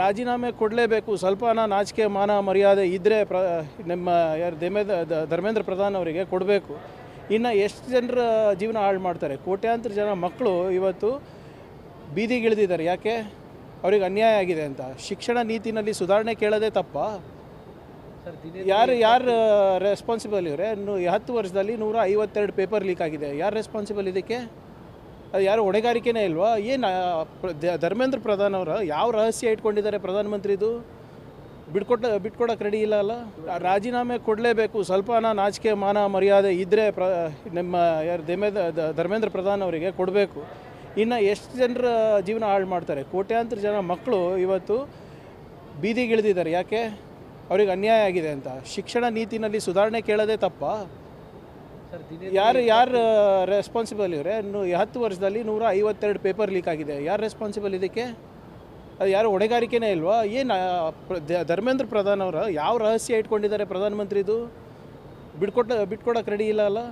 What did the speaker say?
ರಾಜೀನಾಮೆ ಕೊಡಲೇಬೇಕು. ಸ್ವಲ್ಪನ ನಾಚಿಕೆ ಮಾನ ಮರ್ಯಾದೆ ಇದ್ದರೆ ನಮ್ಮ ಯಾರು ಧರ್ಮೇಂದ್ರ ಪ್ರಧಾನ್ ಅವರಿಗೆ ಕೊಡಬೇಕು. ಇನ್ನು ಎಷ್ಟು ಜನರ ಜೀವನ ಹಾಳು ಮಾಡ್ತಾರೆ. ಕೋಟ್ಯಾಂತರ ಜನ ಮಕ್ಕಳು ಇವತ್ತು ಬೀದಿಗಿಳಿದಿದ್ದಾರೆ. ಯಾಕೆ? ಅವ್ರಿಗೆ ಅನ್ಯಾಯ ಆಗಿದೆ ಅಂತ. ಶಿಕ್ಷಣ ನೀತಿನಲ್ಲಿ ಸುಧಾರಣೆ ಕೇಳೋದೇ ತಪ್ಪ? ಯಾರು ರೆಸ್ಪಾನ್ಸಿಬಲ್ ಇವರೇ? 10 ವರ್ಷದಲ್ಲಿ 152 ಪೇಪರ್ ಲೀಕ್ ಆಗಿದೆ. ಯಾರು ರೆಸ್ಪಾನ್ಸಿಬಲ್ ಇದಕ್ಕೆ? ಅದು ಯಾರು ಹೊಣೆಗಾರಿಕೆನೇ ಇಲ್ವಾ? ಏನು ಧರ್ಮೇಂದ್ರ ಪ್ರಧಾನ್ ಅವರ ಯಾವ ರಹಸ್ಯ ಇಟ್ಕೊಂಡಿದ್ದಾರೆ ಪ್ರಧಾನಮಂತ್ರಿದು? ಬಿಟ್ಕೊಡಕ್ಕೆ ರೆಡಿ ಇಲ್ಲ ಅಲ್ಲ. ರಾಜೀನಾಮೆ ಕೊಡಲೇಬೇಕು. ಸ್ವಲ್ಪನ ನಾಚಿಕೆ ಮಾನ ಮರ್ಯಾದೆ ಇದ್ದರೆ ನಮ್ಮ ಯಾರು ಧರ್ಮೇಂದ್ರ ಪ್ರಧಾನ್ ಅವರಿಗೆ ಕೊಡಬೇಕು. ಇನ್ನು ಎಷ್ಟು ಜನರ ಜೀವನ ಹಾಳು ಮಾಡ್ತಾರೆ. ಕೋಟ್ಯಾಂತರ ಜನ ಮಕ್ಕಳು ಇವತ್ತು ಬೀದಿಗಿಳಿದಿದ್ದಾರೆ. ಯಾಕೆ? ಅವ್ರಿಗೆ ಅನ್ಯಾಯ ಆಗಿದೆ ಅಂತ. ಶಿಕ್ಷಣ ನೀತಿನಲ್ಲಿ ಸುಧಾರಣೆ ಕೇಳೋದೇ ತಪ್ಪ? ಯಾರು ರೆಸ್ಪಾನ್ಸಿಬಲ್ ಇವರೇ? 10 ವರ್ಷದಲ್ಲಿ 152 ಪೇಪರ್ ಲೀಕ್ ಆಗಿದೆ. ಯಾರು ರೆಸ್ಪಾನ್ಸಿಬಲ್ ಇದಕ್ಕೆ? ಅದು ಯಾರು ಹೊಣೆಗಾರಿಕೆನೇ ಇಲ್ವಾ? ಏನು ಧರ್ಮೇಂದ್ರ ಪ್ರಧಾನ್ ಅವರ ಯಾವ ರಹಸ್ಯ ಇಟ್ಕೊಂಡಿದ್ದಾರೆ ಪ್ರಧಾನಮಂತ್ರಿದು? ಬಿಟ್ಕೊಡಕ್ಕೆ ರೆಡಿ ಇಲ್ಲ ಅಲ್ಲ.